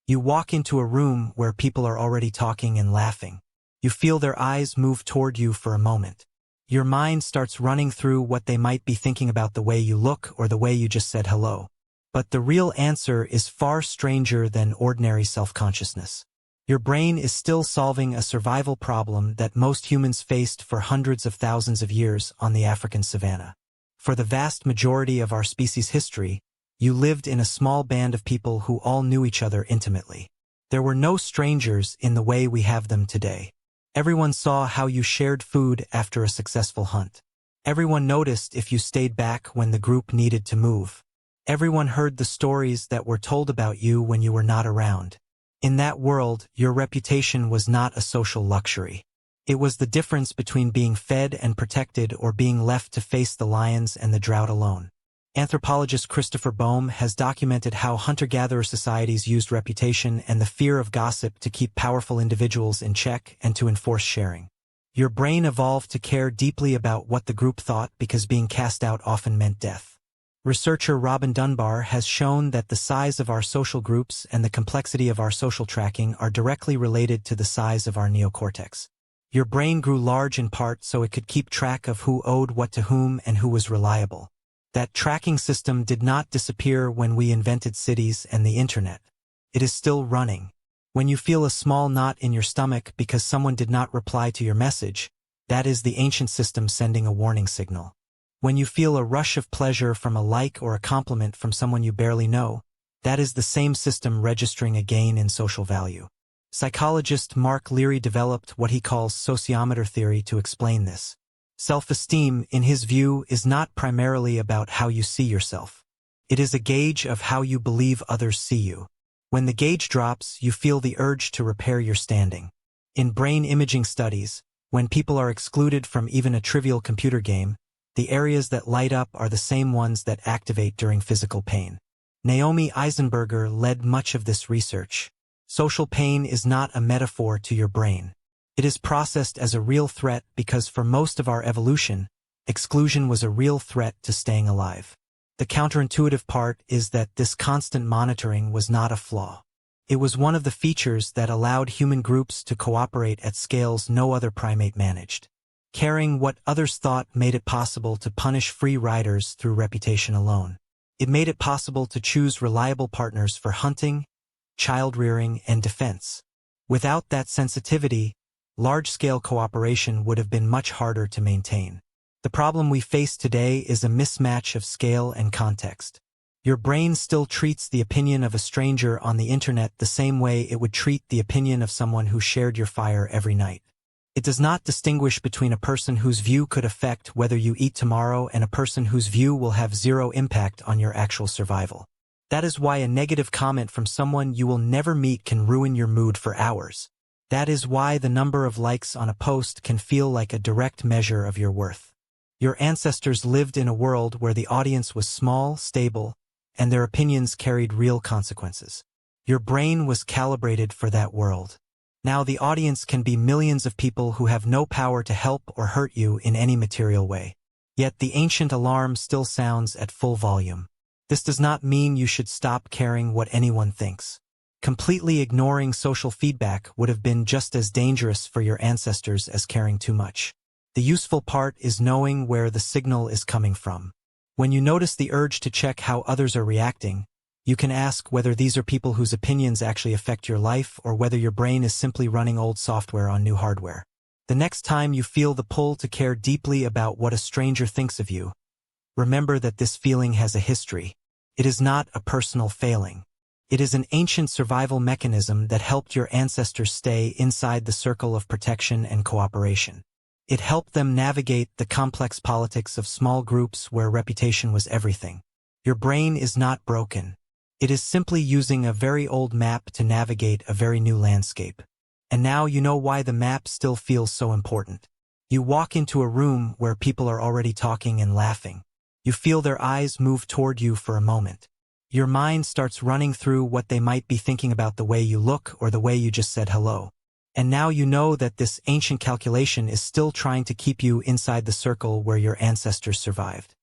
You walk into a room where people are already talking and laughing. You feel their eyes move toward you for a moment. Your mind starts running through what they might be thinking about the way you look or the way you just said hello. But the real answer is far stranger than ordinary self-consciousness. Your brain is still solving a survival problem that most humans faced for hundreds of thousands of years on the African savannah. For the vast majority of our species' history, you lived in a small band of people who all knew each other intimately. There were no strangers in the way we have them today. Everyone saw how you shared food after a successful hunt. Everyone noticed if you stayed back when the group needed to move. Everyone heard the stories that were told about you when you were not around. In that world, your reputation was not a social luxury. It was the difference between being fed and protected or being left to face the lions and the drought alone. Anthropologist Christopher Boehm has documented how hunter-gatherer societies used reputation and the fear of gossip to keep powerful individuals in check and to enforce sharing. Your brain evolved to care deeply about what the group thought because being cast out often meant death. Researcher Robin Dunbar has shown that the size of our social groups and the complexity of our social tracking are directly related to the size of our neocortex. Your brain grew large in part so it could keep track of who owed what to whom and who was reliable. That tracking system did not disappear when we invented cities and the internet. It is still running. When you feel a small knot in your stomach because someone did not reply to your message, that is the ancient system sending a warning signal. When you feel a rush of pleasure from a like or a compliment from someone you barely know, that is the same system registering a gain in social value. Psychologist Mark Leary developed what he calls Sociometer Theory to explain this. Self-esteem, in his view, is not primarily about how you see yourself. It is a gauge of how you believe others see you. When the gauge drops, you feel the urge to repair your standing. In brain imaging studies, when people are excluded from even a trivial computer game, the areas that light up are the same ones that activate during physical pain. Naomi Eisenberger led much of this research. Social pain is not a metaphor to your brain. It is processed as a real threat because for most of our evolution, exclusion was a real threat to staying alive. The counterintuitive part is that this constant monitoring was not a flaw. It was one of the features that allowed human groups to cooperate at scales no other primate managed. Caring what others thought made it possible to punish free riders through reputation alone. It made it possible to choose reliable partners for hunting, child-rearing, and defense. Without that sensitivity, large-scale cooperation would have been much harder to maintain. The problem we face today is a mismatch of scale and context. Your brain still treats the opinion of a stranger on the internet the same way it would treat the opinion of someone who shared your fire every night. It does not distinguish between a person whose view could affect whether you eat tomorrow and a person whose view will have zero impact on your actual survival. That is why a negative comment from someone you will never meet can ruin your mood for hours. That is why the number of likes on a post can feel like a direct measure of your worth. Your ancestors lived in a world where the audience was small, stable, and their opinions carried real consequences. Your brain was calibrated for that world. Now the audience can be millions of people who have no power to help or hurt you in any material way. Yet the ancient alarm still sounds at full volume. This does not mean you should stop caring what anyone thinks. Completely ignoring social feedback would have been just as dangerous for your ancestors as caring too much. The useful part is knowing where the signal is coming from. When you notice the urge to check how others are reacting, you can ask whether these are people whose opinions actually affect your life or whether your brain is simply running old software on new hardware. The next time you feel the pull to care deeply about what a stranger thinks of you, remember that this feeling has a history. It is not a personal failing. It is an ancient survival mechanism that helped your ancestors stay inside the circle of protection and cooperation. It helped them navigate the complex politics of small groups where reputation was everything. Your brain is not broken. It is simply using a very old map to navigate a very new landscape. And now you know why the map still feels so important. You walk into a room where people are already talking and laughing. You feel their eyes move toward you for a moment. Your mind starts running through what they might be thinking about the way you look or the way you just said hello. And now you know that this ancient calculation is still trying to keep you inside the circle where your ancestors survived.